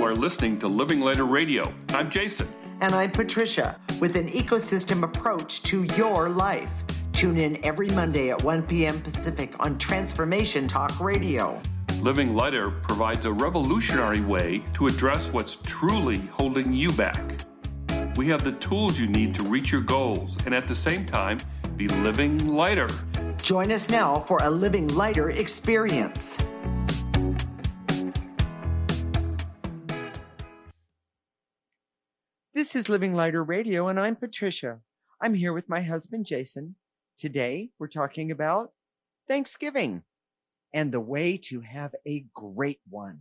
You are listening to Living Lighter Radio. I'm Jason. And I'm Patricia, with an ecosystem approach to your life. Tune in every Monday at 1 p.m. Pacific on Transformation Talk Radio. Living Lighter provides a revolutionary way to address what's truly holding you back. We have the tools you need to reach your goals and at the same time be living lighter. Join us now for a Living Lighter experience. This is Living Lighter Radio, and I'm Patricia. I'm here with my husband, Jason. Today, we're talking about Thanksgiving and the way to have a great one.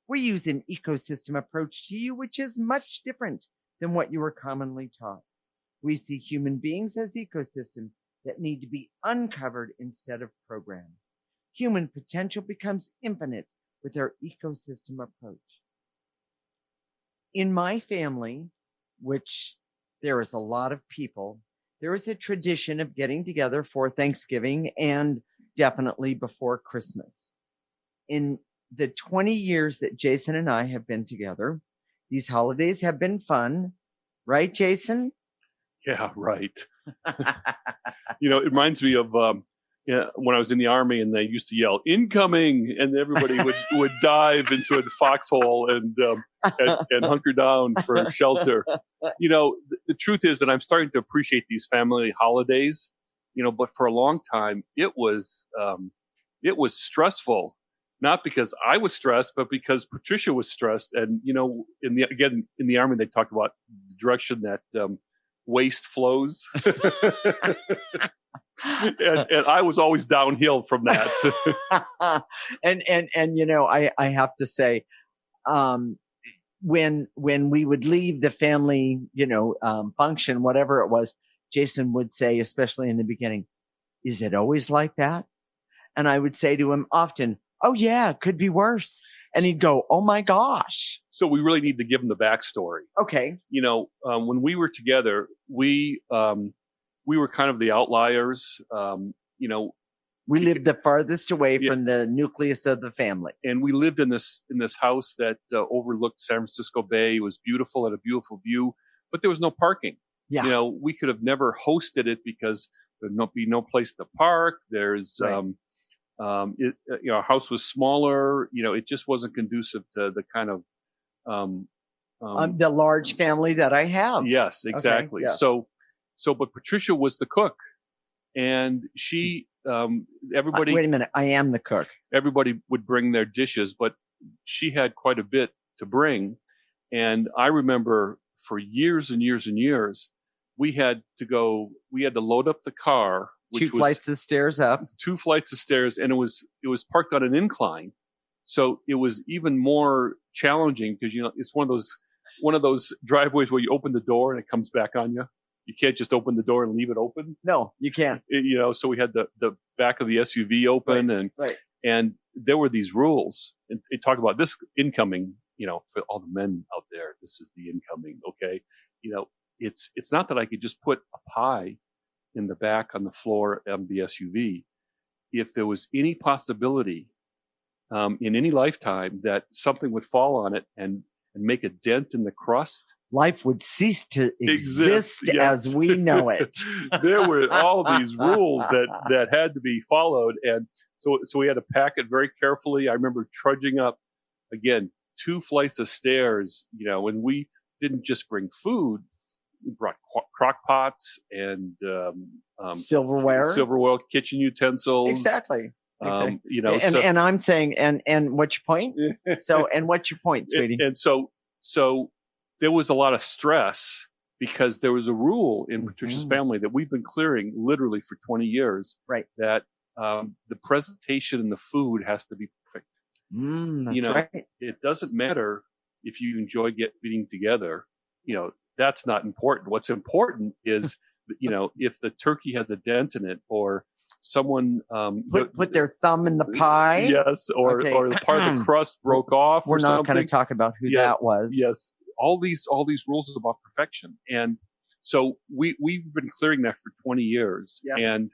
We use an ecosystem approach to you, which is much different than what you are commonly taught. We see human beings as ecosystems that need to be uncovered instead of programmed. Human potential becomes infinite with our ecosystem approach. In my family, which there is a lot of people, there is a tradition of getting together for Thanksgiving and definitely before Christmas. In the 20 years that Jason and I have been together, these holidays have been fun. Right, Jason? Yeah, right. You know, it reminds me of when I was in the Army and they used to yell, incoming, and everybody would dive into a foxhole and hunker down for shelter. You know, the truth is that I'm starting to appreciate these family holidays, you know, but for a long time, it was stressful. Not because I was stressed, but because Patricia was stressed. And, you know, in the Army, they talked about the direction that waste flows. and I was always downhill from that. and you know, I have to say, when we would leave the family, you know, function, whatever it was, Jason would say, especially in the beginning, is it always like that? And I would say to him often, oh yeah, it could be worse. And he'd go, oh my gosh. So we really need to give him the backstory. Okay. You know, when we were together, we were kind of the outliers. You know, we lived the farthest away from the nucleus of the family. And we lived in this house that overlooked San Francisco Bay. It was beautiful, had a beautiful view, but there was no parking. Yeah. You know, we could have never hosted it because there'd be no place to park. There's, right. You know, our house was smaller. You know, it just wasn't conducive to the kind of the large family that I have. Yes, exactly. Okay, yes. But Patricia was the cook, and she, everybody. Wait a minute, I am the cook. Everybody would bring their dishes, but she had quite a bit to bring. And I remember for years and years and years, we had to load up the car. Two flights of stairs up. 2 flights of stairs, and it was parked on an incline, so it was even more challenging because, you know, it's one of those driveways where you open the door and it comes back on you. You can't just open the door and leave it open. No, you can't. You know, so we had the back of the SUV open, and there were these rules. And they talk about this incoming. You know, for all the men out there, this is the incoming. Okay, you know, it's not that I could just put a pie in the back on the floor of the SUV. If there was any possibility in any lifetime that something would fall on it and make a dent in the crust, life would cease to exist yes. as we know it. There were all these rules that had to be followed. And so we had to pack it very carefully. I remember trudging up, again, 2 flights of stairs, you know, and we didn't just bring food. We brought crock pots and silverware, kitchen utensils. Exactly. You know, and I'm saying, and what's your point? And what's your point, sweetie? And so there was a lot of stress because there was a rule in Patricia's family that we've been clearing literally for 20 years. Right. That the presentation and the food has to be perfect. That's you know, right. It doesn't matter if you enjoy eating together. You know, that's not important. What's important is, you know, if the turkey has a dent in it, or someone put their thumb in the pie. Yes, or the part of the crust broke off. We're or not something. going to talk about who that was. Yes, all these rules is about perfection, and so we've been clearing that for 20 years, and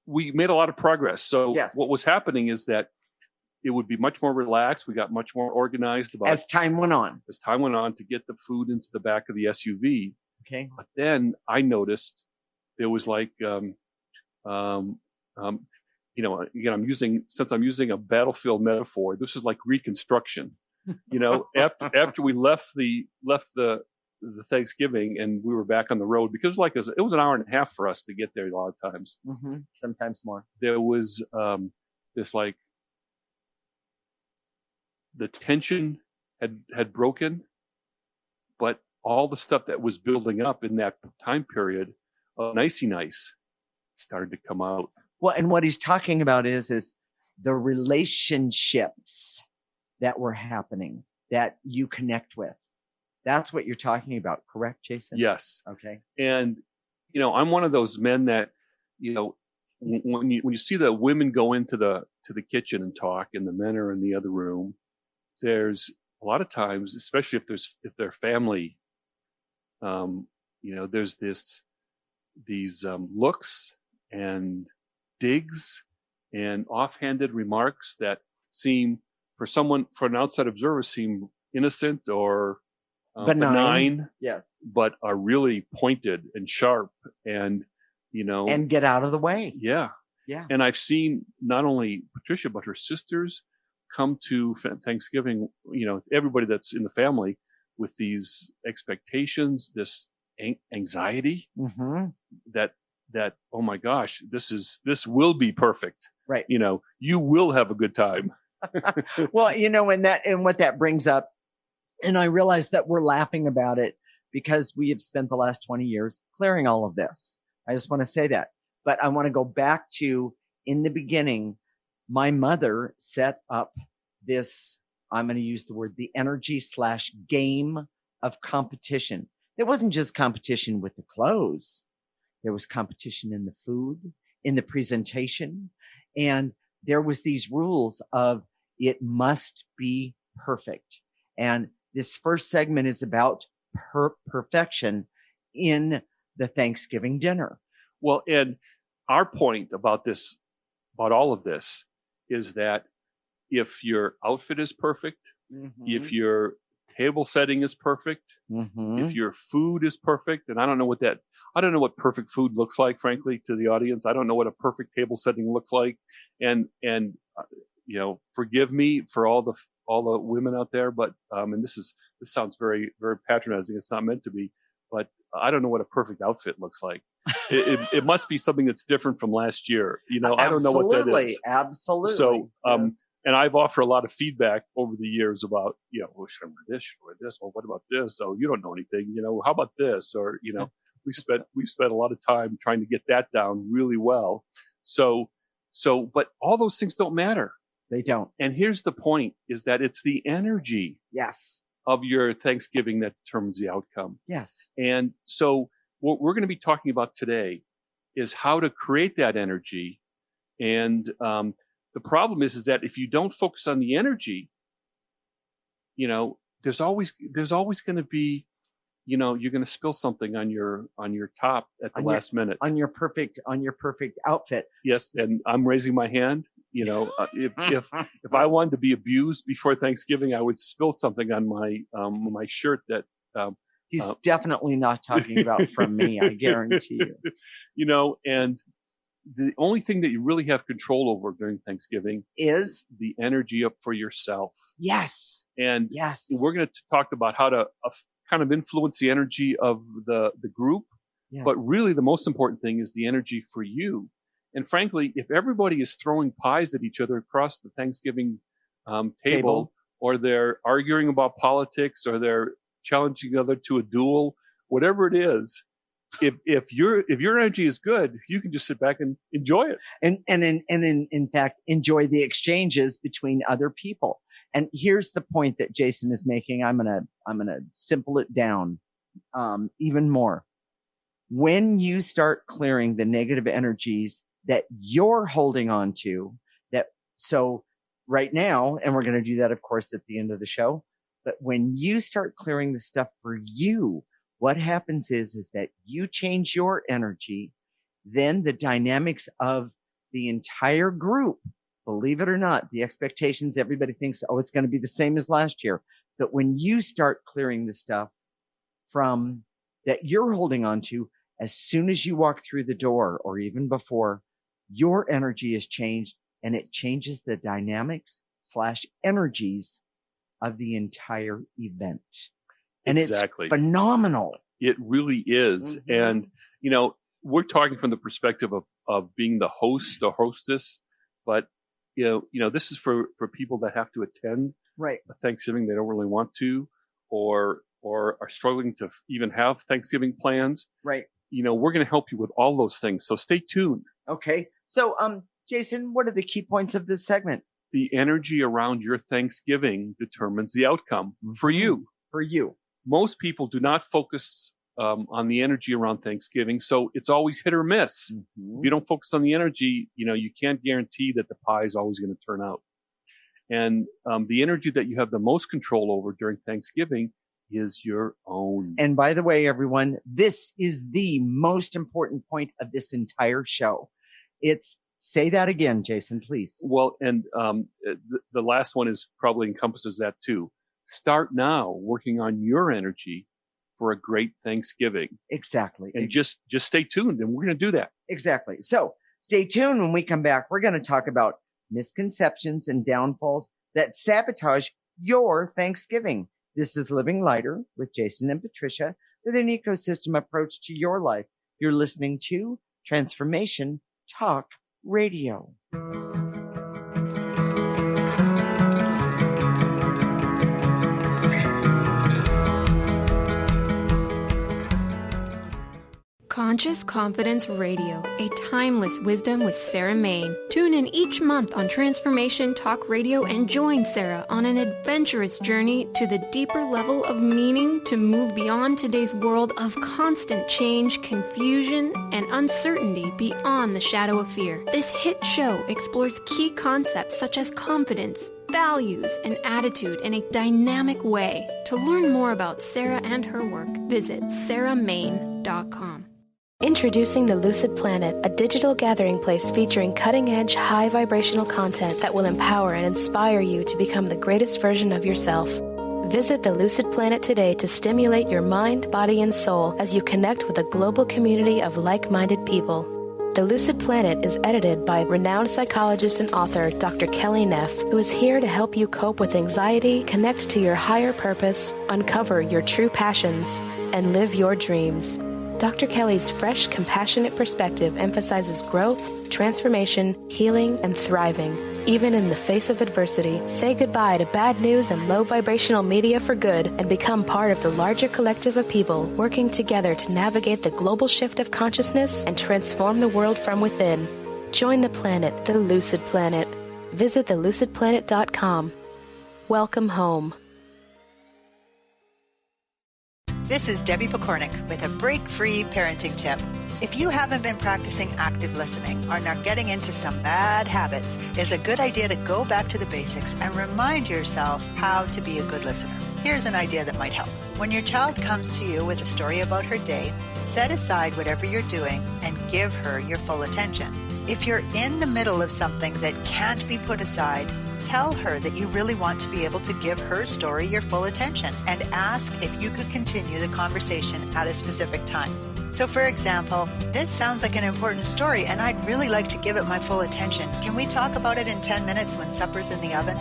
we made a lot of progress. So what was happening is that it would be much more relaxed. We got much more organized about as time went on. To get the food into the back of the SUV. Okay. But then I noticed there was like, again, since I'm using a battlefield metaphor, this is like reconstruction. After we left the Thanksgiving and we were back on the road, because it was an hour and a half for us to get there a lot of times. Mm-hmm. Sometimes more. There was this like the tension had broken, but all the stuff that was building up in that time period, nicey nice, started to come out. Well, and what he's talking about is the relationships that were happening that you connect with. That's what you're talking about, correct, Jason? Yes. Okay. And I'm one of those men that, when you see the women go into the kitchen and talk, and the men are in the other room, there's a lot of times, especially if they're family, there's these looks and digs and offhanded remarks that seem, for an outside observer, seem innocent or benign, yes, but are really pointed and sharp, and and get out of the way. Yeah. And I've seen not only Patricia but her sisters come to Thanksgiving, everybody that's in the family, with these expectations, this anxiety, mm-hmm. that oh my gosh, this will be perfect, right? You will have a good time. Well, and what that brings up, and I realize that we're laughing about it because we have spent the last 20 years clearing all of this. I just want to say that, but I want to go back to, in the beginning, my mother set up this, I'm going to use the word, the energy / game of competition. It wasn't just competition with the clothes. There was competition in the food, in the presentation. And there was these rules of it must be perfect. And this first segment is about perfection in the Thanksgiving dinner. Well, and our point about all of this, is that if your outfit is perfect, mm-hmm. if your table setting is perfect, mm-hmm. if your food is perfect, and I don't know what perfect food looks like, frankly, to the audience. I don't know what a perfect table setting looks like. And forgive me for all the women out there, but, and this sounds very, very patronizing. It's not meant to be, but I don't know what a perfect outfit looks like. It must be something that's different from last year. I don't know what that is. Absolutely. So, yes. And I've offered a lot of feedback over the years about, well, should I wear this? Should I wear this? Well, what about this? Oh, you don't know anything. How about this? Or, we spent a lot of time trying to get that down really well. So, but all those things don't matter. They don't. And here's the point, is that it's the energy. Yes. Of your Thanksgiving that determines the outcome. Yes. And so what we're going to be talking about today is how to create that energy. And the problem is that if you don't focus on the energy, there's always going to be, you're going to spill something on your top at the last minute. On your perfect outfit. Yes. And I'm raising my hand. If I wanted to be abused before Thanksgiving, I would spill something on my shirt that, he's definitely not talking about from me. I guarantee you. And the only thing that you really have control over during Thanksgiving is the energy up for yourself. Yes. And yes, we're going to talk about how to kind of influence the energy of the group. Yes. But really the most important thing is the energy for you. And frankly, if everybody is throwing pies at each other across the Thanksgiving table, or they're arguing about politics, or they're challenging each other to a duel, whatever it is, if your energy is good, you can just sit back and enjoy it. And in fact, enjoy the exchanges between other people. And here's the point that Jason is making. I'm gonna simple it down even more. When you start clearing the negative energies that you're holding on to, so right now, and we're going to do that, of course, at the end of the show, but when you start clearing the stuff for you, what happens is that you change your energy, then the dynamics of the entire group believe it or not, the expectations, everybody thinks, oh, it's going to be the same as last year. But when you start clearing the stuff from that you're holding on to, as soon as you walk through the door or even before, your energy is changed and it changes the dynamics / energies of the entire event. And exactly. It's phenomenal. It really is. Mm-hmm. And, you know, we're talking from the perspective of being the host or hostess, but, you know, this is for people that have to attend right. a Thanksgiving they don't really want to, or are struggling to even have Thanksgiving plans. Right. You know, we're going to help you with all those things. So stay tuned. Okay. So, Jason, what are the key points of this segment? The energy around your Thanksgiving determines the outcome for you. For you. Most people do not focus on the energy around Thanksgiving, so it's always hit or miss. Mm-hmm. If you don't focus on the energy, you know, you can't guarantee that the pie is always going to turn out. And the energy that you have the most control over during Thanksgiving is your own. And by the way, everyone, this is the most important point of this entire show. Say that again, Jason, please. Well, and the last one is probably encompasses that too. Start now working on your energy for a great Thanksgiving. Exactly. And just stay tuned, and we're going to do that. Exactly. So stay tuned. When we come back, we're going to talk about misconceptions and downfalls that sabotage your Thanksgiving. This is Living Lighter with Jason and Patricia with an ecosystem approach to your life. You're listening to Transformation Talk Radio. Conscious Confidence Radio, a timeless wisdom with Sarah Main. Tune in each month on Transformation Talk Radio and join Sarah on an adventurous journey to the deeper level of meaning to move beyond today's world of constant change, confusion, and uncertainty beyond the shadow of fear. This hit show explores key concepts such as confidence, values, and attitude in a dynamic way. To learn more about Sarah and her work, visit sarahmain.com. Introducing the Lucid Planet, a digital gathering place featuring cutting-edge, high-vibrational content that will empower and inspire you to become the greatest version of yourself. Visit the Lucid Planet today to stimulate your mind, body, and soul as you connect with a global community of like-minded people. The Lucid Planet is edited by renowned psychologist and author Dr. Kelly Neff, who is here to help you cope with anxiety, connect to your higher purpose, uncover your true passions, and live your dreams. Dr. Kelly's fresh, compassionate perspective emphasizes growth, transformation, healing, and thriving. Even in the face of adversity, say goodbye to bad news and low vibrational media for good and become part of the larger collective of people working together to navigate the global shift of consciousness and transform the world from within. Join the planet, the Lucid Planet. Visit thelucidplanet.com. Welcome home. This is Debbie Pokornik with a break-free parenting tip. If you haven't been practicing active listening or are getting into some bad habits, it's a good idea to go back to the basics and remind yourself how to be a good listener. Here's an idea that might help. When your child comes to you with a story about her day, set aside whatever you're doing and give her your full attention. If you're in the middle of something that can't be put aside, tell her that you really want to be able to give her story your full attention and ask if you could continue the conversation at a specific time. So for example, this sounds like an important story and I'd really like to give it my full attention. Can we talk about it in 10 minutes when supper's in the oven?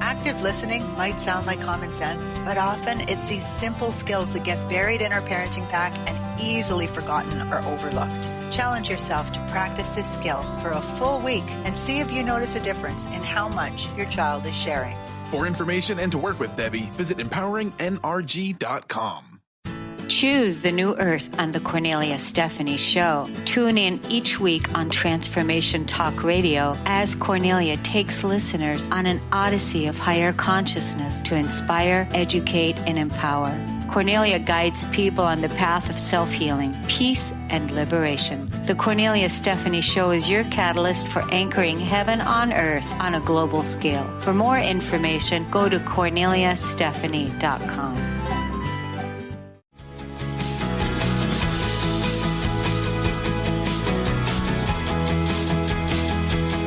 Active listening might sound like common sense, but often it's these simple skills that get buried in our parenting pack and easily forgotten or overlooked. Challenge yourself to practice this skill for a full week and see if you notice a difference in how much your child is sharing. For information and to work with Debbie, visit empoweringnrg.com. Choose the new earth on the Cornelia Stephanie Show. Tune in each week on Transformation Talk Radio as Cornelia takes listeners on an odyssey of higher consciousness to inspire, educate, and empower. Cornelia guides people on the path of self-healing, peace, and liberation. The Cornelia Stephanie Show is your catalyst for anchoring heaven on earth on a global scale. For more information, go to corneliastephanie.com.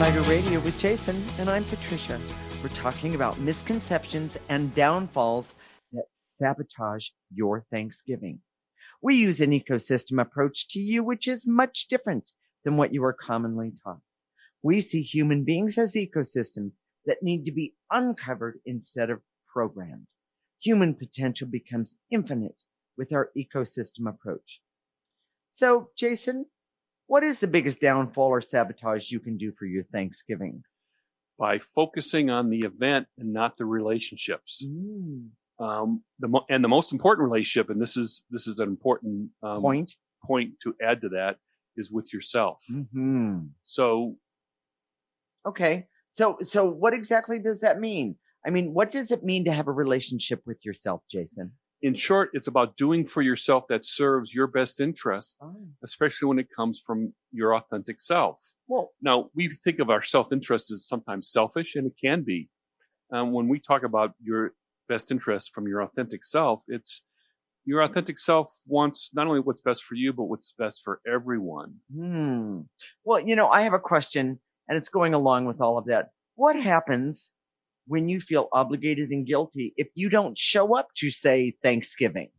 Insider Radio with Jason, and I'm Patricia. We're talking about misconceptions and downfalls that sabotage your Thanksgiving. We use an ecosystem approach to you, which is much different than what you are commonly taught. We see human beings as ecosystems that need to be uncovered instead of programmed. Human potential becomes infinite with our ecosystem approach. So, Jason, what is the biggest downfall or sabotage you can do for your Thanksgiving? By focusing on the event and not the relationships. The most important relationship, and this is an important point to add to that, is with yourself. So, okay. So what exactly does that mean? I mean, what does it mean to have a relationship with yourself, Jason? In short, it's about doing for yourself that serves your best interest, especially when it comes from your authentic self. Well, now, we think of our self-interest as sometimes selfish, and it can be. When we talk about your best interest from your authentic self, it's your authentic self wants not only what's best for you, but what's best for everyone. Well, I have a question, and it's going along with all of that. What happens when you feel obligated and guilty if you don't show up to, say, Thanksgiving?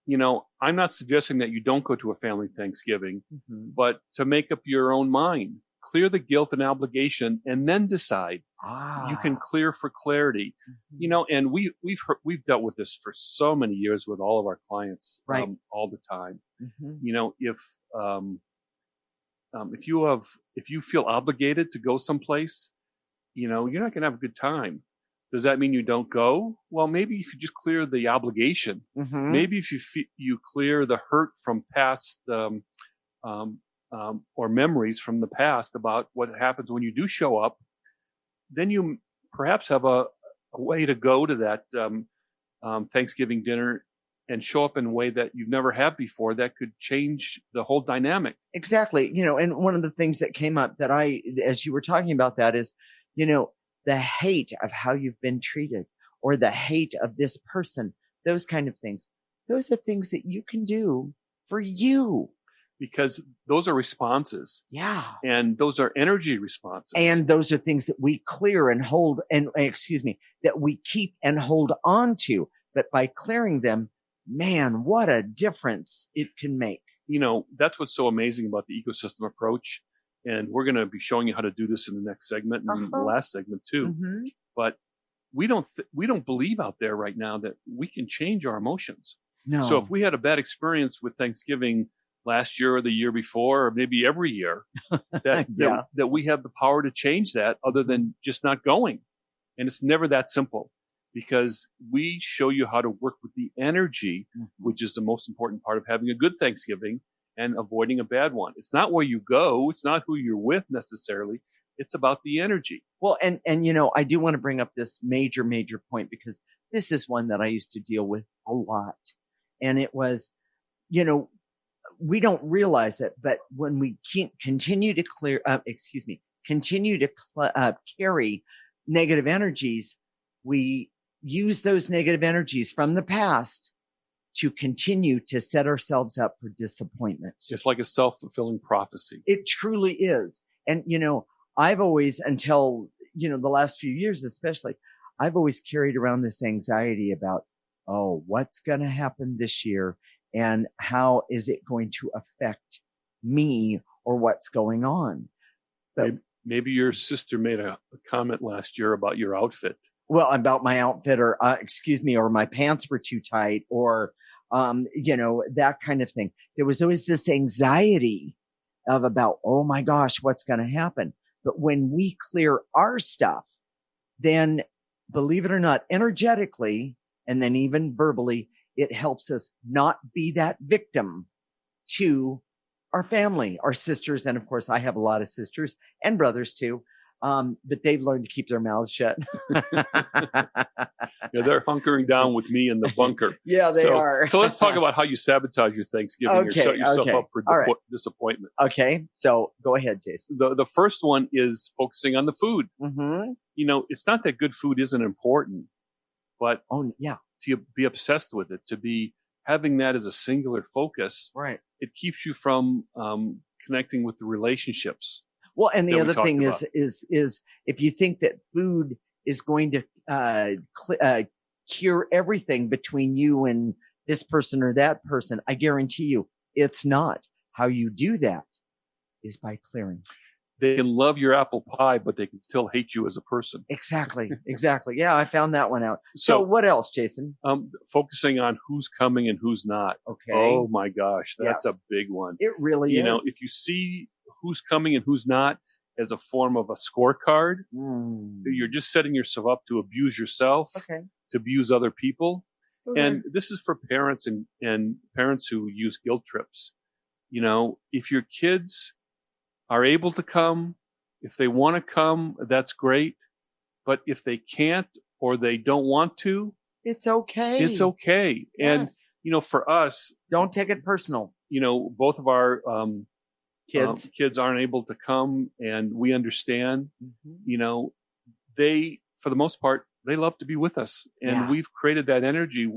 I'm not suggesting that you don't go to a family Thanksgiving, but to make up your own mind, clear the guilt and obligation, and then decide. You can clear for clarity. And we've dealt with this for so many years with all of our clients, all the time. If you feel obligated to go someplace, you're not going to have a good time. Does that mean you don't go? Well, maybe if you just clear the obligation, maybe if you clear the hurt from past or memories from the past about what happens when you do show up, then you perhaps have a way to go to that Thanksgiving dinner and show up in a way that you've never had before that could change the whole dynamic. Exactly. And one of the things that came up that as you were talking about that is, the hate of how you've been treated or the hate of this person, those kind of things. Those are things that you can do for you. Because those are responses. Yeah. And those are energy responses. And those are things that we clear and hold that we keep and hold on to. But by clearing them, man, what a difference it can make. That's what's so amazing about the ecosystem approach. And we're going to be showing you how to do this in the next segment and the last segment too. But we don't believe out there right now that we can change our emotions. No. So if we had a bad experience with Thanksgiving last year or the year before, or maybe every year, that we have the power to change that other than just not going. And it's never that simple, because we show you how to work with the energy, which is the most important part of having a good Thanksgiving and avoiding a bad one. It's not where you go. It's not who you're with necessarily. It's about the energy. Well, and I do want to bring up this major point, because this is one that I used to deal with a lot. And it was, we don't realize it, but when we continue to carry negative energies, we use those negative energies from the past to continue to set ourselves up for disappointment. It's like a self-fulfilling prophecy. It truly is. And, I've always, until, the last few years especially, I've always carried around this anxiety about, what's going to happen this year? And how is it going to affect me or what's going on? But maybe your sister made a comment last year about your outfit. Well, about my outfit or my pants were too tight or, that kind of thing. There was always this anxiety about, oh my gosh, what's going to happen? But when we clear our stuff, then believe it or not, energetically, and then even verbally, it helps us not be that victim to our family, our sisters. And of course, I have a lot of sisters and brothers too. But they've learned to keep their mouths shut. They're hunkering down with me in the bunker. Yeah, they are. So let's talk about how you sabotage your Thanksgiving or set yourself up for disappointment. Okay, so go ahead, Jason. The first one is focusing on the food. It's not that good food isn't important, but to be obsessed with it, to be having that as a singular focus, right? It keeps you from connecting with the relationships. Well, and the other thing is if you think that food is going to cure everything between you and this person or that person, I guarantee you it's not. How you do that is by clearing. They can love your apple pie, but they can still hate you as a person. Exactly. Yeah, I found that one out. So what else, Jason? Focusing on who's coming and who's not. Okay. Oh my gosh, that's a big one. It really is. You know, if you see who's coming and who's not as a form of a scorecard, you're just setting yourself up to abuse yourself, to abuse other people. Okay. And this is for parents and parents who use guilt trips. You know, if your kids are able to come, if they want to come, that's great. But if they can't or they don't want to, it's okay. It's okay. Yes. And, you know, for us, don't take it personal. You know, both of our kids aren't able to come, and we understand. You know, they, for the most part, they love to be with us, and we've created that energy.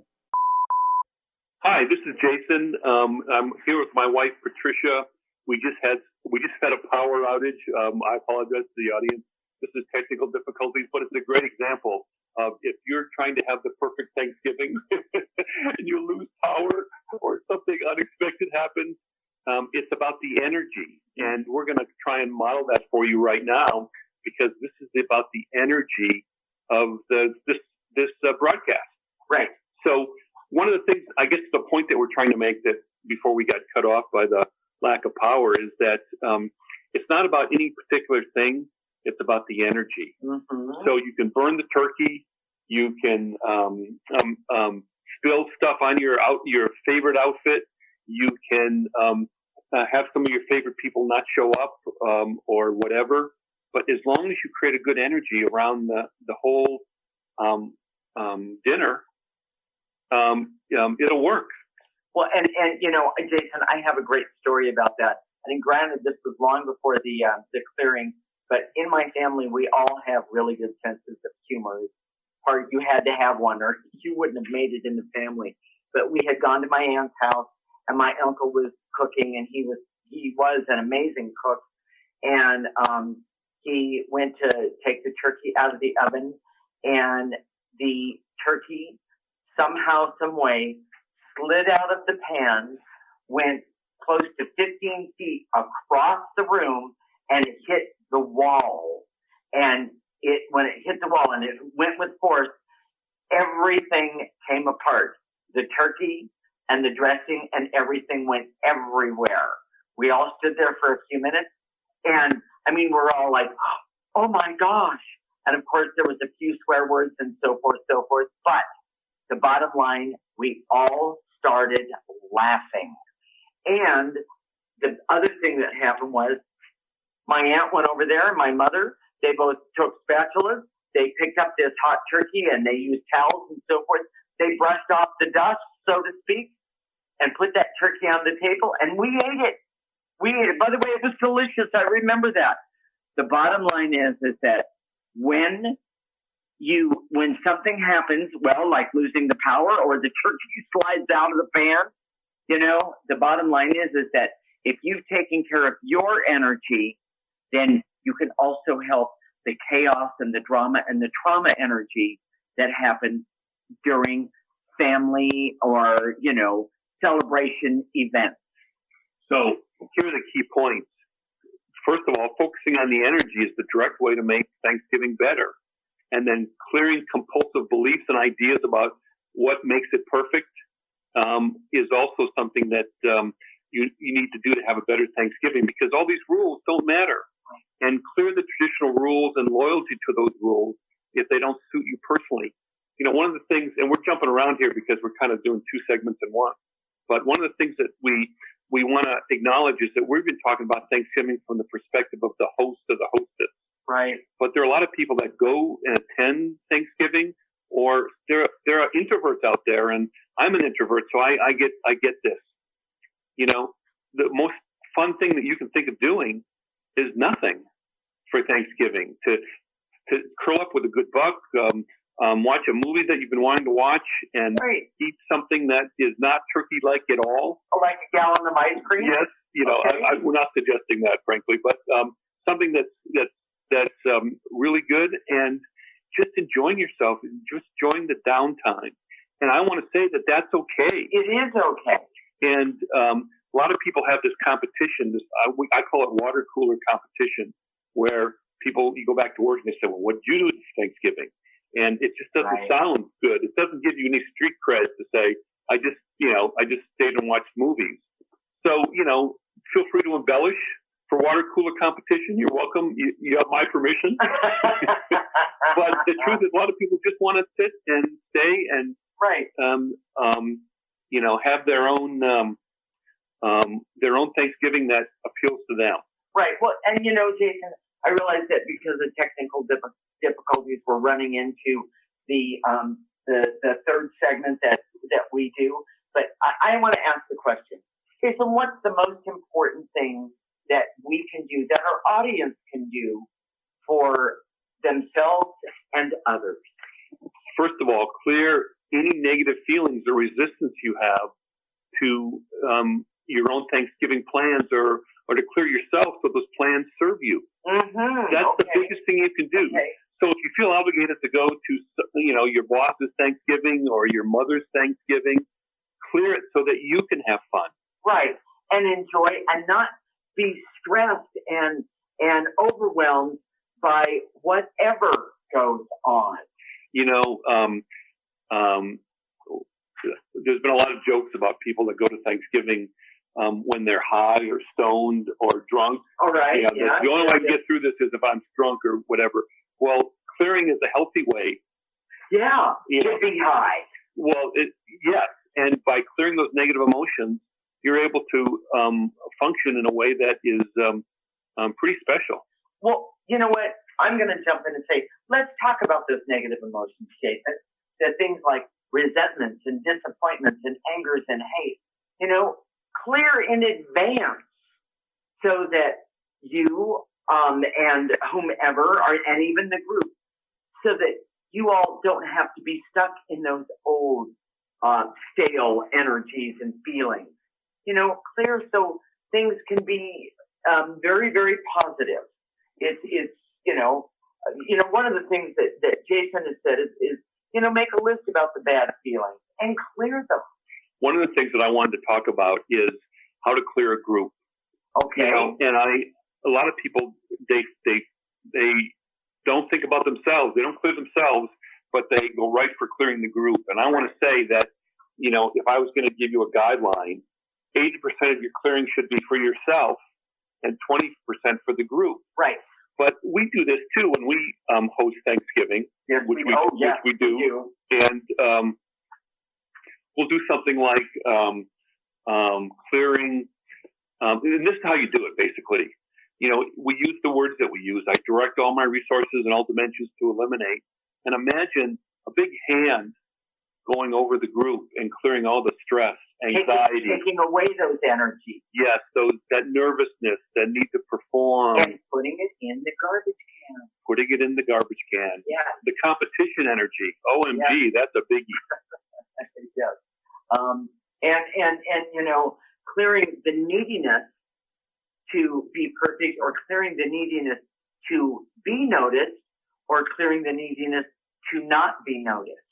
Hi, this is Jason. I'm here with my wife, Patricia. We just had a power outage. I apologize to the audience. This is technical difficulties, but it's a great example of if you're trying to have the perfect Thanksgiving and you lose power or something unexpected happens, it's about the energy. And we're going to try and model that for you right now, because this is about the energy of this broadcast. Right. So one of the things, I guess the point that we're trying to make that before we got cut off by the lack of power is that it's not about any particular thing. It's about the energy. So you can burn the turkey. You can spill stuff on your favorite outfit. You can have some of your favorite people not show up or whatever. But as long as you create a good energy around the whole dinner, it'll work. Well, and you know, Jason, I have a great story about that. I mean, granted, this was long before the clearing, but in my family, we all have really good senses of humor. Or you had to have one, or you wouldn't have made it in the family. But we had gone to my aunt's house, and my uncle was cooking, and he was an amazing cook. And he went to take the turkey out of the oven, and the turkey somehow, some way, slid out of the pan, went close to 15 feet across the room, and it hit the wall. And when it hit the wall and it went with force, everything came apart. The turkey and the dressing and everything went everywhere. We all stood there for a few minutes, and I mean, we're all like, oh my gosh. And of course, there was a few swear words and so forth. But the bottom line, we all started laughing. And the other thing that happened was my aunt went over there and my mother, they both took spatulas. They picked up this hot turkey and they used towels and so forth. They brushed off the dust, so to speak, and put that turkey on the table, and we ate it. By the way, it was delicious. I remember that. The bottom line is that when something happens, well, like losing the power or the turkey slides out of the pan, you know, the bottom line is that if you've taken care of your energy, then you can also help the chaos and the drama and the trauma energy that happens during family or, you know, celebration events. So here are the key points. First of all, focusing on the energy is the direct way to make Thanksgiving better. And then clearing compulsive beliefs and ideas about what makes it perfect is also something that you need to do to have a better Thanksgiving, because all these rules don't matter. And clear the traditional rules and loyalty to those rules if they don't suit you personally. You know, one of the things, and we're jumping around here because we're kind of doing two segments in one, but one of the things that we want to acknowledge is that we've been talking about Thanksgiving from the perspective of the host or the hostess. Right. But there are a lot of people that go and attend Thanksgiving, or there are introverts out there, and I'm an introvert, so I get this. You know, the most fun thing that you can think of doing is nothing for Thanksgiving. To curl up with a good book, watch a movie that you've been wanting to watch, and eat something that is not turkey-like at all. Like a gallon of ice cream? Yes. You know, okay. we're not suggesting that, frankly, but something that's really good, and just enjoying yourself, just enjoying the downtime. And I want to say that that's okay. It is okay. And a lot of people have this competition. I call it water cooler competition, where you go back to work and they say, well, what did you do this Thanksgiving? And it just doesn't sound good. It doesn't give you any street cred to say, I just stayed and watched movies. So, feel free to embellish for water cooler competition. You're welcome. You have my permission. But the truth is, a lot of people just want to sit and stay and have their own Thanksgiving that appeals to them. Right. Well, and Jason, I realize that because of technical difficulties, we're running into the third segment that we do. But I want to ask the question, Jason, what's the most important thing that we can do, that our audience can do for themselves and others? First of all, clear any negative feelings or resistance you have to your own Thanksgiving plans, or to clear yourself so those plans serve you. Mm-hmm. That's the biggest thing you can do. Okay. So if you feel obligated to go to, your boss's Thanksgiving or your mother's Thanksgiving, clear it so that you can have fun. Right. And enjoy and not be stressed and overwhelmed by whatever goes on. There's been a lot of jokes about people that go to Thanksgiving when they're high or stoned or drunk. All right. The only way I can get through this is if I'm drunk or whatever. Well, clearing is a healthy way. Yeah. To be high. Well, yes. And by clearing those negative emotions, you're able to function in a way that is pretty special. Well, you know what? I'm going to jump in and say, let's talk about those negative emotions, Jason. The things like resentments and disappointments and angers and hate. Clear in advance so that you and whomever, and even the group, so that you all don't have to be stuck in those old stale energies and feelings. Clear so things can be very, very positive. It's one of the things that Jason has said is make a list about the bad feelings and clear them. One of the things that I wanted to talk about is how to clear a group. Okay. And a lot of people, they don't think about themselves. They don't clear themselves, but they go right for clearing the group. And I want to say that, if I was going to give you a guideline, 80% of your clearing should be for yourself and 20% for the group. Right. But we do this too when we host Thanksgiving, which we do. And we'll do something like clearing. And this is how you do it, basically. We use the words that we use. I direct all my resources and all dimensions to eliminate. And imagine a big hand going over the group and clearing all the stress, anxiety. Taking away those energies. Yes, that nervousness, that need to perform. And putting it in the garbage can. Putting it in the garbage can. Yeah. The competition energy. OMG, that's a biggie. Yes. And clearing the neediness to be perfect, or clearing the neediness to be noticed, or clearing the neediness to not be noticed.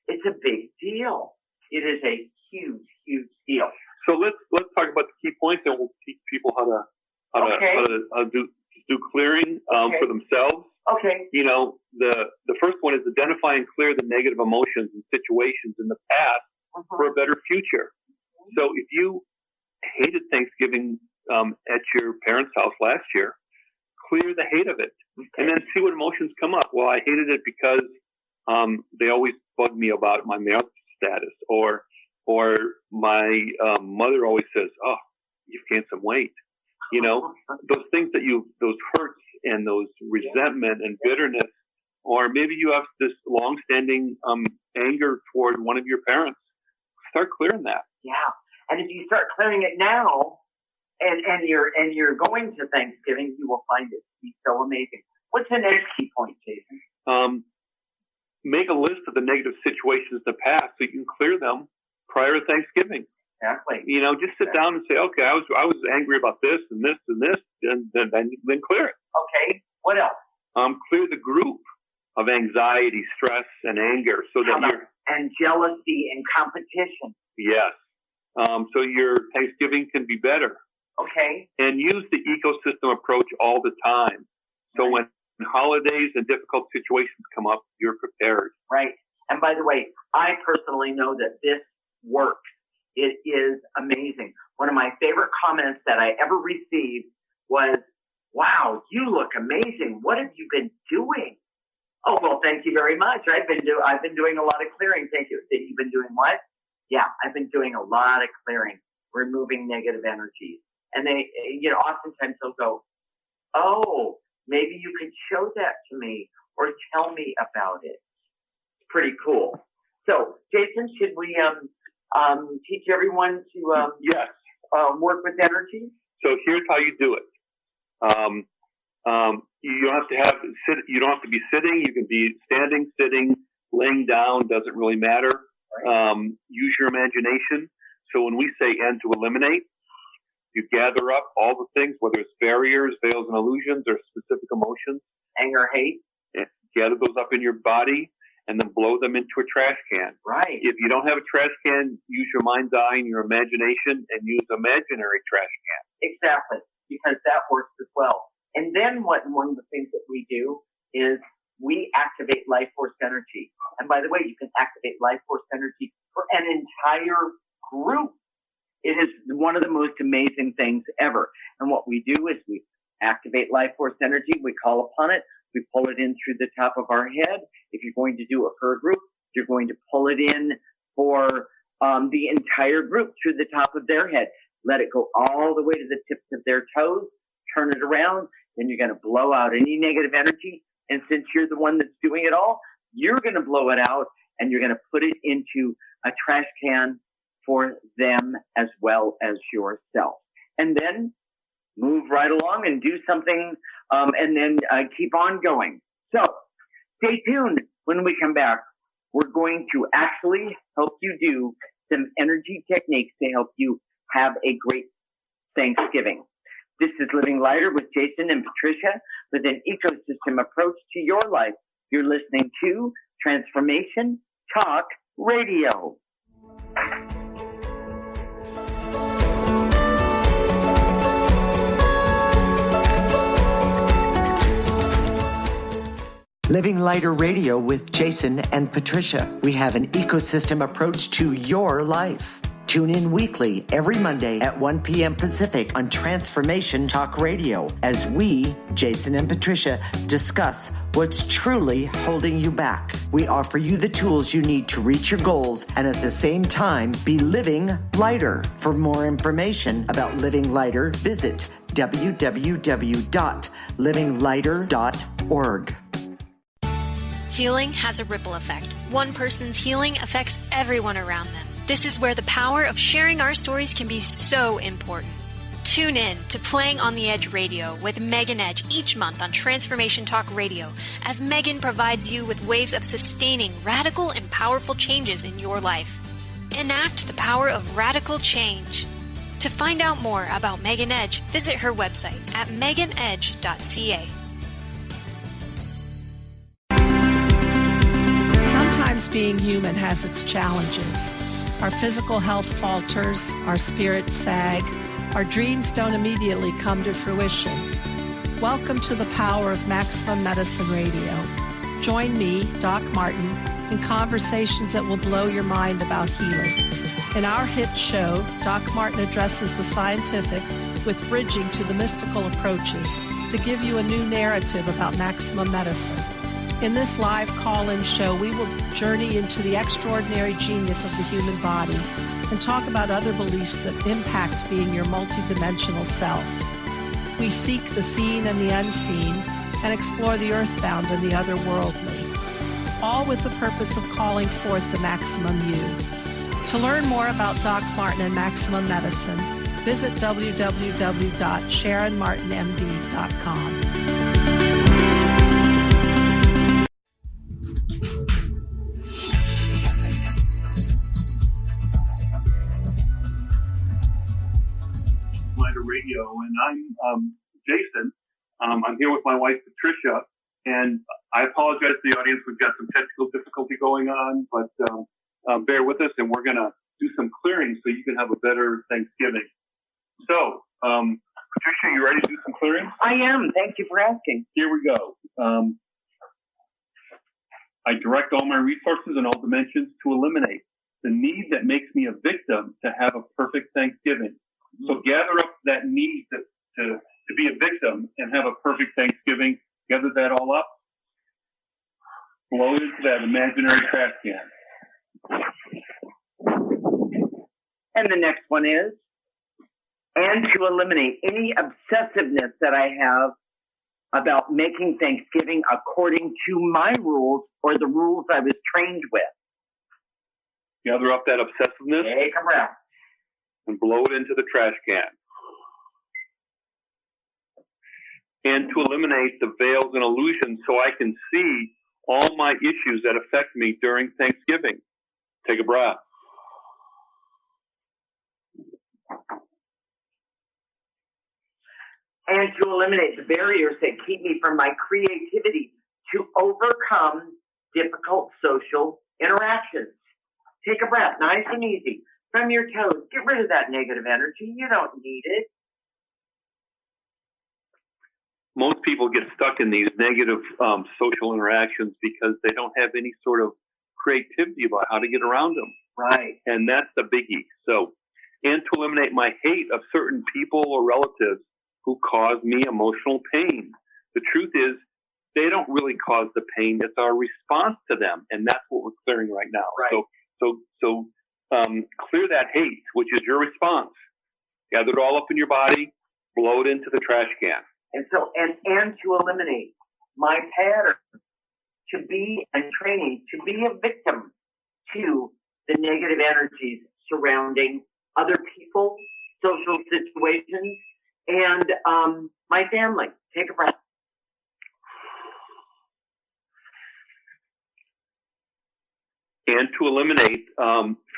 It's a big deal. It is a huge, huge deal. So let's talk about the key points, and we'll teach people how to do clearing for themselves. Okay. The first one is identify and clear the negative emotions and situations in the past for a better future. So if you hated Thanksgiving at your parents' house last year, clear the hate of it, and then see what emotions come up. Well, I hated it because they always bugged me about my marital status, or my mother always says, "Oh, you've gained some weight." Those things those hurts and those resentment and bitterness, or maybe you have this long-standing anger toward one of your parents. Start clearing that. Yeah, and if you start clearing it now, and you're going to Thanksgiving, you will find it to be so amazing. What's the next key point, Jason? Make a list of the negative situations in the past so you can clear them prior to Thanksgiving. Exactly. Just sit down and say, okay, I was angry about this and this and this, and then clear it. Okay. What else? Clear the group of anxiety, stress, and anger, so that and jealousy and competition. Yes. So your Thanksgiving can be better. Okay. And use the ecosystem approach all the time. So when holidays and difficult situations come up, you're prepared. Right. And by the way, I personally know that this works. It is amazing. One of my favorite comments that I ever received was, "Wow, you look amazing. What have you been doing?" Oh, well, thank you very much. I've been doing a lot of clearing. Thank you. You've been doing what? Yeah, I've been doing a lot of clearing, removing negative energies. And they, oftentimes they'll go, "Oh, maybe you could show that to me or tell me about it." It's pretty cool. So, Jason, should we teach everyone to yes, work with energy? So here's how you do it. You don't have to you don't have to be sitting. You can be standing, sitting, laying down. Doesn't really matter. Right. Use your imagination. So when we say end to eliminate, you gather up all the things, whether it's barriers, veils, and illusions, or specific emotions, anger, hate. Gather those up in your body and then blow them into a trash can. Right. If you don't have a trash can, use your mind's eye and your imagination and use imaginary trash can. Exactly, because that works as well. And then one of the things that we do is we activate life force energy. And by the way, you can activate life force energy for an entire group. It is one of the most amazing things ever. And what we do is we activate life force energy. We call upon it. We pull it in through the top of our head. If you're going to do it for a group, you're going to pull it in for the entire group through the top of their head. Let it go all the way to the tips of their toes. Turn it around. Then you're going to blow out any negative energy. And since you're the one that's doing it all, you're going to blow it out and you're going to put it into a trash can for them as well as yourself. And then move right along and do something, and then keep on going. So stay tuned. When we come back, we're going to actually help you do some energy techniques to help you have a great Thanksgiving. This is Living Lighter with Jason and Patricia with an ecosystem approach to your life. You're listening to Transformation Talk Radio. Living Lighter Radio with Jason and Patricia. We have an ecosystem approach to your life. Tune in weekly every Monday at 1 p.m. Pacific on Transformation Talk Radio as we, Jason and Patricia, discuss what's truly holding you back. We offer you the tools you need to reach your goals and at the same time be living lighter. For more information about Living Lighter, visit www.livinglighter.org. Healing has a ripple effect. One person's healing affects everyone around them. This is where the power of sharing our stories can be so important. Tune in to Playing on the Edge Radio with Megan Edge each month on Transformation Talk Radio as Megan provides you with ways of sustaining radical and powerful changes in your life. Enact the power of radical change. To find out more about Megan Edge, visit her website at meganedge.ca. Sometimes being human has its challenges. Our physical health falters, our spirits sag, our dreams don't immediately come to fruition. Welcome to the power of Maximum Medicine Radio. Join me, Doc Martin, in conversations that will blow your mind about healing. In our hit show, Doc Martin addresses the scientific with bridging to the mystical approaches to give you a new narrative about maximum medicine. In this live call-in show, we will journey into the extraordinary genius of the human body and talk about other beliefs that impact being your multidimensional self. We seek the seen and the unseen and explore the earthbound and the otherworldly, all with the purpose of calling forth the maximum you. To learn more about Doc Martin and Maximum Medicine, visit www.sharonmartinmd.com. Radio, and I'm Jason. I'm here with my wife, Patricia, and I apologize to the audience. We've got some technical difficulty going on, but bear with us, and we're going to do some clearing so you can have a better Thanksgiving. So, Patricia, you ready to do some clearing? I am. Thank you for asking. Here we go. I direct all my resources in all dimensions to eliminate the need that makes me a victim to have a perfect Thanksgiving. So gather up that need to be a victim and have a perfect Thanksgiving. Gather that all up. Blow it into that imaginary trash can. And the next one is, and to eliminate any obsessiveness that I have about making Thanksgiving according to my rules or the rules I was trained with. Gather up that obsessiveness. Take a breath. And blow it into the trash can. And to eliminate the veils and illusions so I can see all my issues that affect me during Thanksgiving. Take a breath. And to eliminate the barriers that keep me from my creativity to overcome difficult social interactions. Take a breath, nice and easy. From your toes, get rid of that negative energy. You don't need it. Most people get stuck in these negative social interactions because they don't have any sort of creativity about how to get around them. Right. And that's the biggie. So, and to eliminate my hate of certain people or relatives who cause me emotional pain. The truth is, they don't really cause the pain. It's our response to them. And that's what we're clearing right now. Right. So clear that hate, which is your response. Gather it all up in your body, blow it into the trash can. And so, and to eliminate my pattern to be and training to be a victim to the negative energies surrounding other people, social situations, and my family. Take a breath. And to eliminate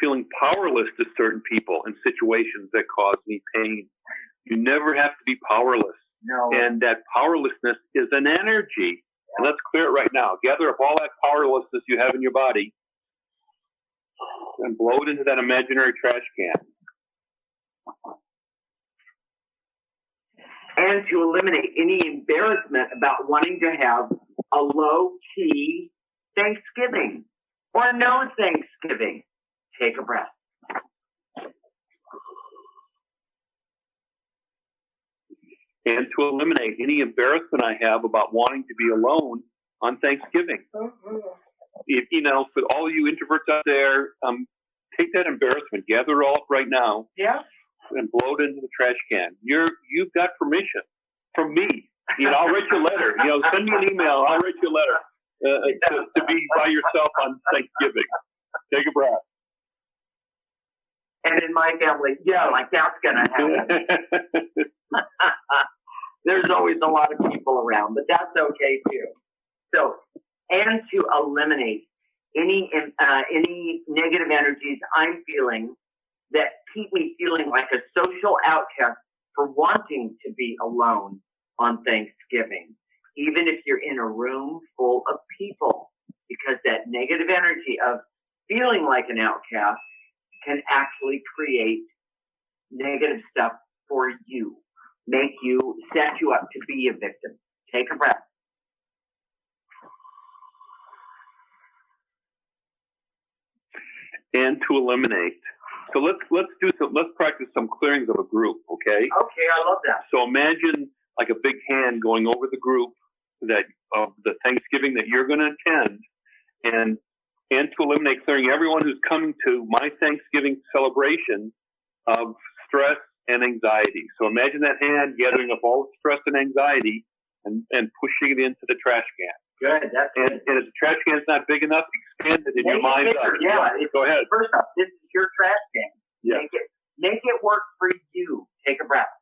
feeling powerless to certain people and situations that cause me pain. You never have to be powerless. No. And that powerlessness is an energy. And let's clear it right now. Gather up all that powerlessness you have in your body and blow it into that imaginary trash can. And to eliminate any embarrassment about wanting to have a low-key Thanksgiving or no Thanksgiving. Take a breath. And to eliminate any embarrassment I have about wanting to be alone on Thanksgiving. If, for all you introverts out there, take that embarrassment, gather it all up right now, and blow it into the trash can. You've got permission from me. I'll write you a letter. Send me an email. I'll write you a letter to be by yourself on Thanksgiving. Take a breath. And in my family, that's going to happen. There's always a lot of people around, but that's okay too. So, and to eliminate any negative energies I'm feeling that keep me feeling like a social outcast for wanting to be alone on Thanksgiving, even if you're in a room full of people, because that negative energy of feeling like an outcast can actually create negative stuff for you, set you up to be a victim. Take a breath. And to eliminate. So let's practice some clearings of a group, okay? Okay, I love that. So imagine like a big hand going over the group that of the Thanksgiving that you're going to attend, and to eliminate clearing everyone who's coming to my Thanksgiving celebration of stress and anxiety. So imagine that hand gathering up all the stress and anxiety and pushing it into the trash can. Good. That's good. And if the trash can's not big enough, expand it in your mind. Yeah. Go ahead. First off, this is your trash can. Yeah. Make it work for you. Take a breath.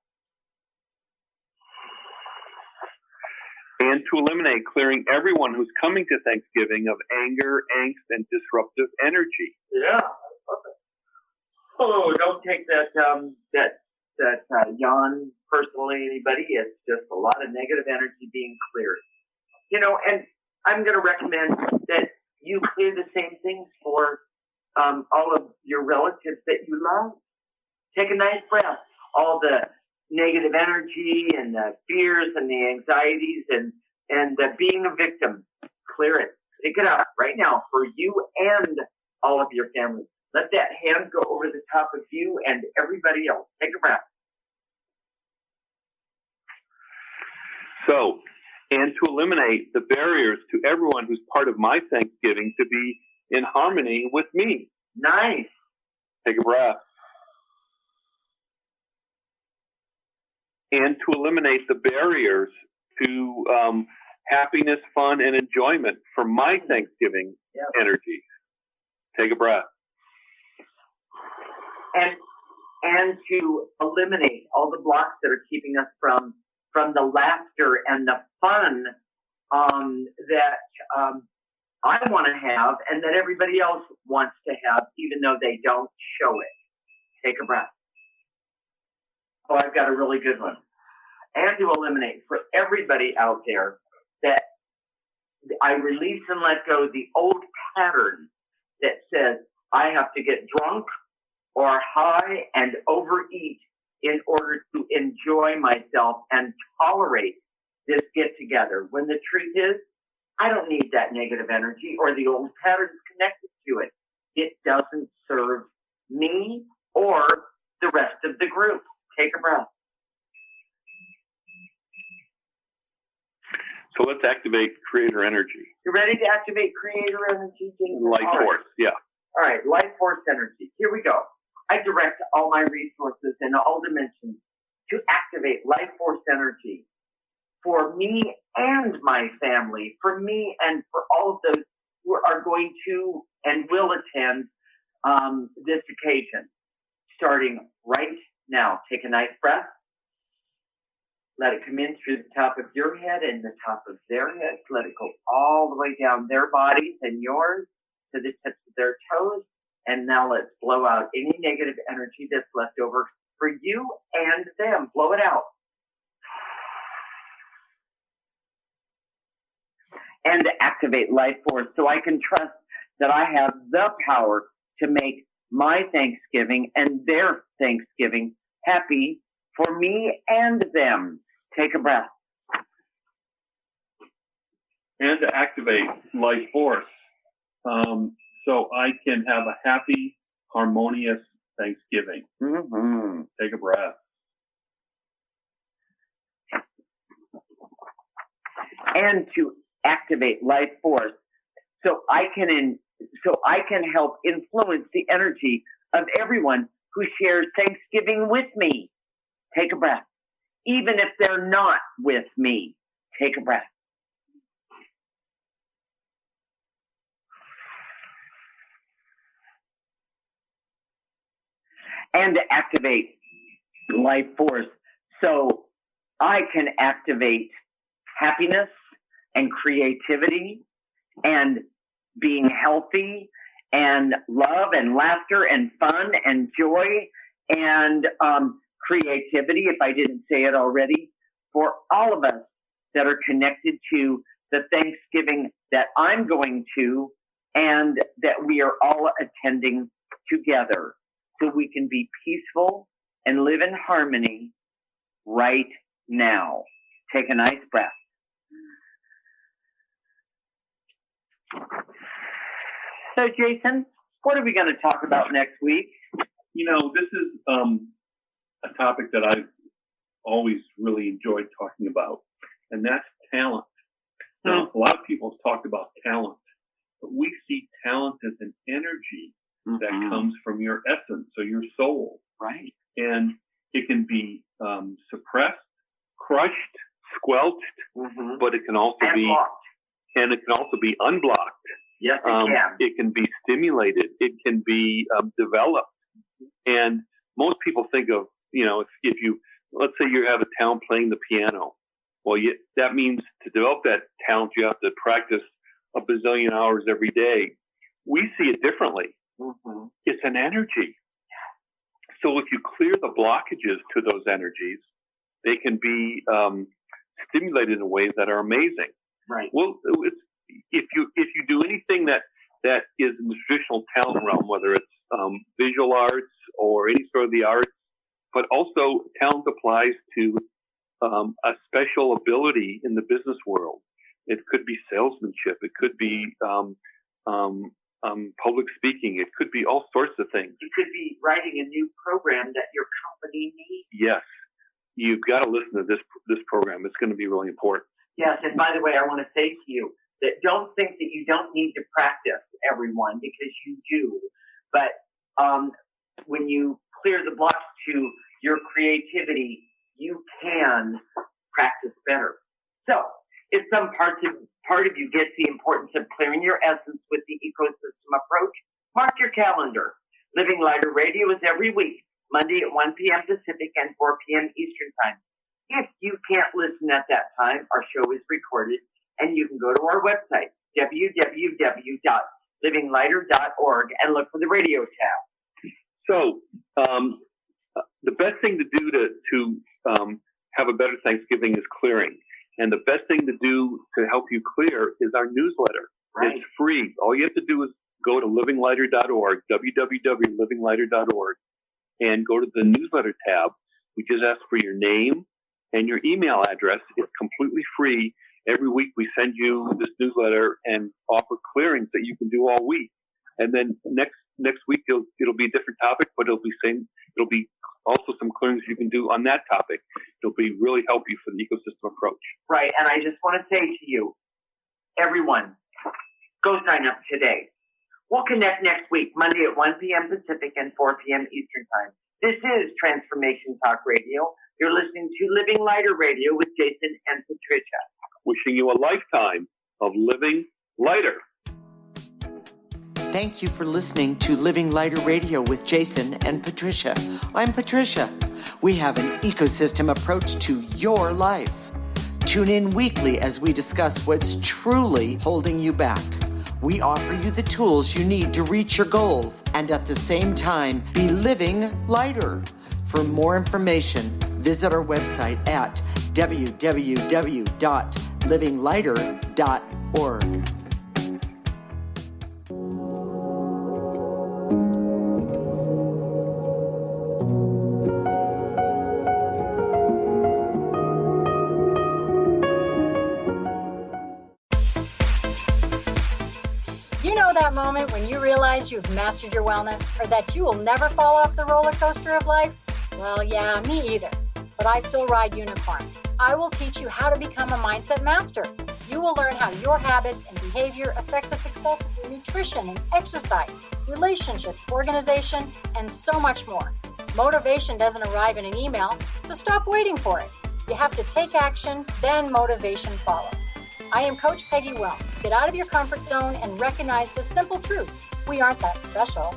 And to eliminate clearing everyone who's coming to Thanksgiving of anger, angst, and disruptive energy. Yeah. Oh, don't take that upset Jan personally, anybody. It's just a lot of negative energy being cleared. You know, and I'm going to recommend that you clear the same things for all of your relatives that you love. Take a nice breath. All the negative energy and the fears and the anxieties and the being a victim, clear it. Take it out right now for you and all of your family. Let that hand go over the top of you and everybody else. Take a breath. So, and to eliminate the barriers to everyone who's part of my Thanksgiving to be in harmony with me. Nice. Take a breath. And to eliminate the barriers to happiness, fun, and enjoyment for my Thanksgiving energy. Take a breath. And to eliminate all the blocks that are keeping us from the laughter and the fun that I want to have and that everybody else wants to have, even though they don't show it. Take a breath. Oh, I've got a really good one. And to eliminate for everybody out there that I release and let go the old pattern that says I have to get drunk or high and overeat in order to enjoy myself and tolerate this get together. When the truth is, I don't need that negative energy or the old patterns connected to it. It doesn't serve me or the rest of the group. Take a breath. So let's activate creator energy. You ready to activate creator energy? Life force, yeah. All right, life force energy. Here we go. I direct all my resources in all dimensions to activate life force energy for me and my family, for me and for all of those who are going to and will attend this occasion, starting right now. Take a nice breath. Let it come in through the top of your head and the top of their heads. Let it go all the way down their bodies and yours to the tips of their toes. And now let's blow out any negative energy that's left over for you and them. Blow it out. And to activate life force so I can trust that I have the power to make my Thanksgiving and their Thanksgiving happy for me and them. Take a breath. And to activate life force so I can have a happy, harmonious Thanksgiving. Mm-hmm. Take a breath. And to activate life force so I can help influence the energy of everyone who shares Thanksgiving with me. Take a breath. Even if they're not with me, take a breath. And to activate life force so I can activate happiness and creativity and being healthy and love and laughter and fun and joy and creativity, if I didn't say it already, for all of us that are connected to the Thanksgiving that I'm going to and that we are all attending together so we can be peaceful and live in harmony right now. Take a nice breath. So, Jason, what are we going to talk about next week? You know, this is a topic that I've always really enjoyed talking about, and that's talent. Now, a lot of people have talked about talent, but we see talent as an energy that comes from your essence, so your soul. Right. And it can be suppressed, crushed, squelched, but it can also be blocked. And it can also be unblocked. Yes, it can. It can be stimulated. It can be developed. And most people think of, you know, if you, let's say you have a talent playing the piano. Well, that means to develop that talent, you have to practice a bazillion hours every day. We see it differently. It's an energy. So if you clear the blockages to those energies, they can be stimulated in ways that are amazing. Right. Well, if you do anything that is in the traditional talent realm, whether it's visual arts or any sort of the arts, but also talent applies to a special ability in the business world. It could be salesmanship. It could be public speaking. It could be all sorts of things. It could be writing a new program that your company needs. Yes. You've got to listen to this program. It's going to be really important. Yes, and by the way, I want to say to you that don't think that you don't need to practice, everyone, because you do. But when you clear the blocks to your creativity, you can practice better. So, if some part of you gets the importance of clearing your essence with the ecosystem approach, mark your calendar. Living Lighter Radio is every week, Monday at 1 p.m. Pacific and 4 p.m. Eastern Time. If you can't listen at that time, our show is recorded, and you can go to our website, www.livinglighter.org, and look for the radio tab. So, the best thing to do to have a better Thanksgiving is clearing. And the best thing to do to help you clear is our newsletter. Right. It's free. All you have to do is go to livinglighter.org, www.livinglighter.org, and go to the newsletter tab. We just ask for your name and your email address. It's completely free. Every week we send you this newsletter and offer clearings that you can do all week. And then next week it'll be a different topic, but it'll be also some clearings you can do on that topic. It'll be really help you for the ecosystem approach. Right. And I just want to say to you, everyone, go sign up today. We'll connect next week, Monday at 1 p.m. Pacific and 4 p.m. Eastern Time. This is Transformation Talk Radio. You're listening to Living Lighter Radio with Jason and Patricia. Wishing you a lifetime of living lighter. Thank you for listening to Living Lighter Radio with Jason and Patricia. I'm Patricia. We have an ecosystem approach to your life. Tune in weekly as we discuss what's truly holding you back. We offer you the tools you need to reach your goals and at the same time be living lighter. For more information, visit our website at www.livinglighter.org. That moment when you realize you've mastered your wellness or that you will never fall off the roller coaster of life? Well, yeah, me either. But I still ride unicorns. I will teach you how to become a mindset master. You will learn how your habits and behavior affect the success of your nutrition and exercise, relationships, organization, and so much more. Motivation doesn't arrive in an email, so stop waiting for it. You have to take action, then motivation follows. I am Coach Peggy Well. Get out of your comfort zone and recognize the simple truth. We aren't that special.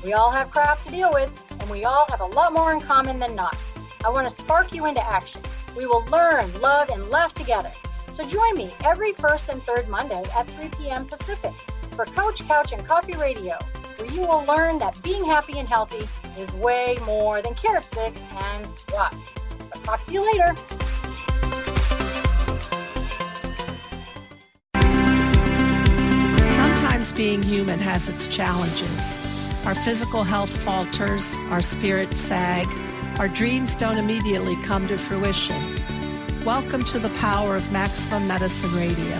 We all have crap to deal with, and we all have a lot more in common than not. I want to spark you into action. We will learn, love, and laugh together. So join me every first and third Monday at 3 p.m. Pacific for Coach Couch and Coffee Radio, where you will learn that being happy and healthy is way more than carrot sticks and squats. I'll talk to you later. Sometimes being human has its challenges. Our physical health falters, our spirits sag, our dreams don't immediately come to fruition. Welcome to the power of Maximum Medicine Radio.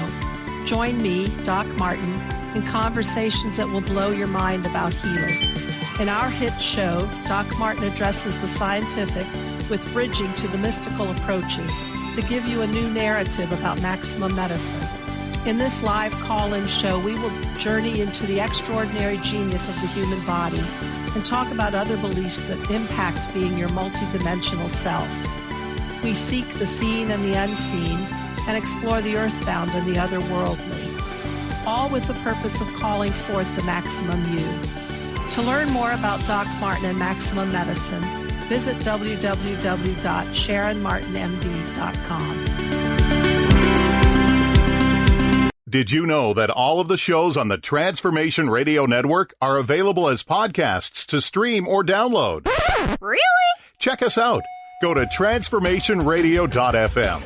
Join me, Doc Martin, in conversations that will blow your mind about healing. In our hit show, Doc Martin addresses the scientific with bridging to the mystical approaches to give you a new narrative about maximum medicine. In this live call-in show, we will journey into the extraordinary genius of the human body and talk about other beliefs that impact being your multidimensional self. We seek the seen and the unseen and explore the earthbound and the otherworldly, all with the purpose of calling forth the maximum you. To learn more about Doc Martin and Maximum Medicine, visit www.sharonmartinmd.com. Did you know that all of the shows on the Transformation Radio Network are available as podcasts to stream or download? Really? Check us out. Go to transformationradio.fm.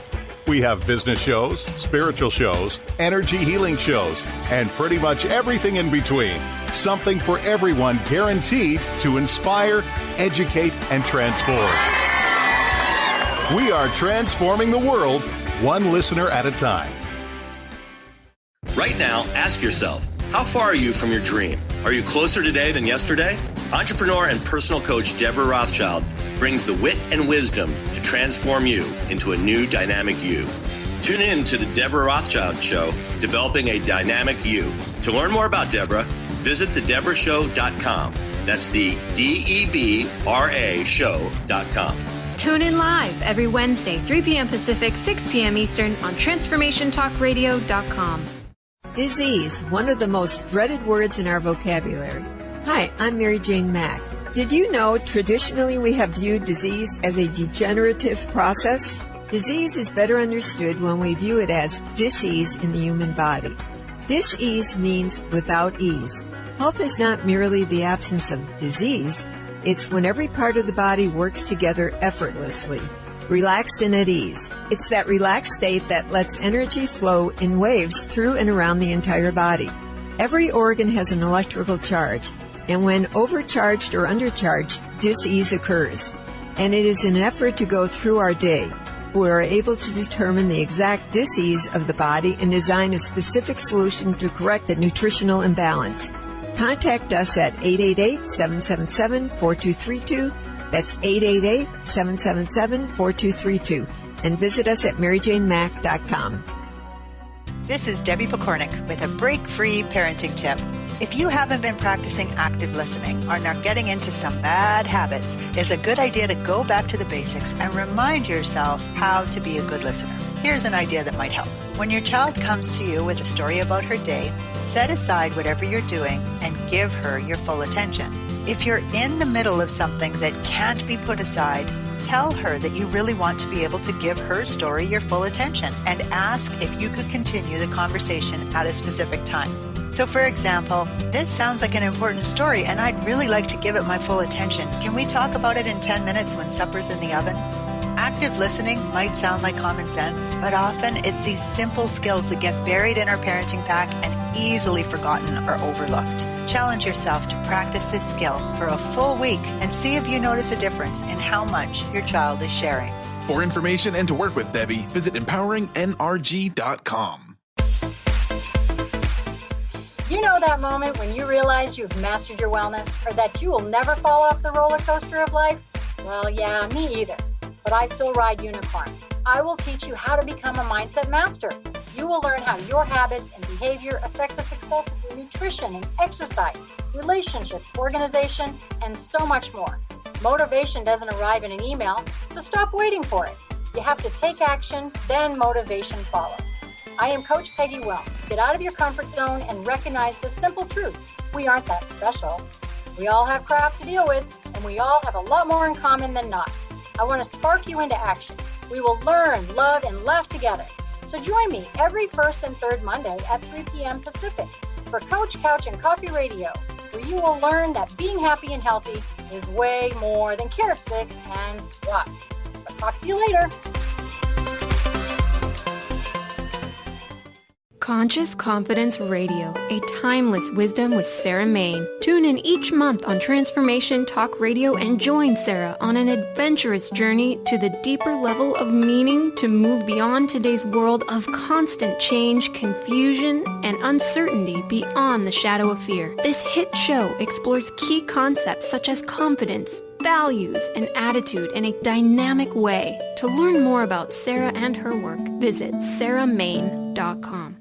We have business shows, spiritual shows, energy healing shows, and pretty much everything in between. Something for everyone, guaranteed to inspire, educate, and transform. We are transforming the world, one listener at a time. Right now, ask yourself, how far are you from your dream? Are you closer today than yesterday? Entrepreneur and personal coach Deborah Rothschild brings the wit and wisdom to transform you into a new dynamic you. Tune in to the Deborah Rothschild Show, Developing a Dynamic You. To learn more about Deborah, visit thedeborahshow.com. That's the DEBRA show.com. Tune in live every Wednesday, 3 p.m. Pacific, 6 p.m. Eastern on TransformationTalkRadio.com. Disease, one of the most dreaded words in our vocabulary. Hi, I'm Mary Jane Mack. Did you know traditionally we have viewed disease as a degenerative process? Disease is better understood when we view it as dis-ease in the human body. Dis-ease means without ease. Health is not merely the absence of disease. It's when every part of the body works together effortlessly, relaxed and at ease. It's that relaxed state that lets energy flow in waves through and around the entire body. Every organ has an electrical charge, and when overcharged or undercharged, dis-ease occurs. And it is an effort to go through our day. We are able to determine the exact dis-ease of the body and design a specific solution to correct the nutritional imbalance. Contact us at 888-777-4232. That's 888-777-4232. And visit us at MaryJaneMack.com. This is Debbie Pokornik with a break-free parenting tip. If you haven't been practicing active listening or are getting into some bad habits, it's a good idea to go back to the basics and remind yourself how to be a good listener. Here's an idea that might help. When your child comes to you with a story about her day, set aside whatever you're doing and give her your full attention. If you're in the middle of something that can't be put aside, tell her that you really want to be able to give her story your full attention and ask if you could continue the conversation at a specific time. So, for example, this sounds like an important story and I'd really like to give it my full attention. Can we talk about it in 10 minutes when supper's in the oven? Active listening might sound like common sense, but often it's these simple skills that get buried in our parenting pack and easily forgotten or overlooked. Challenge yourself to practice this skill for a full week and see if you notice a difference in how much your child is sharing. For information and to work with Debbie, visit empoweringnrg.com. You know that moment when you realize you've mastered your wellness or that you will never fall off the roller coaster of life? Well, yeah, me either. But I still ride Unicorn. I will teach you how to become a mindset master. You will learn how your habits and behavior affect the success of your nutrition and exercise, relationships, organization, and so much more. Motivation doesn't arrive in an email, so stop waiting for it. You have to take action, then motivation follows. I am Coach Peggy Well. Get out of your comfort zone and recognize the simple truth. We aren't that special. We all have crap to deal with, and we all have a lot more in common than not. I want to spark you into action. We will learn, love, and laugh together. So join me every first and third Monday at 3 p.m. Pacific for Coach Couch and Coffee Radio, where you will learn that being happy and healthy is way more than carrot sticks and squats. I'll talk to you later. Conscious Confidence Radio, a timeless wisdom with Sarah Main. Tune in each month on Transformation Talk Radio and join Sarah on an adventurous journey to the deeper level of meaning to move beyond today's world of constant change, confusion, and uncertainty beyond the shadow of fear. This hit show explores key concepts such as confidence, values, and attitude in a dynamic way. To learn more about Sarah and her work, visit sarahmain.com.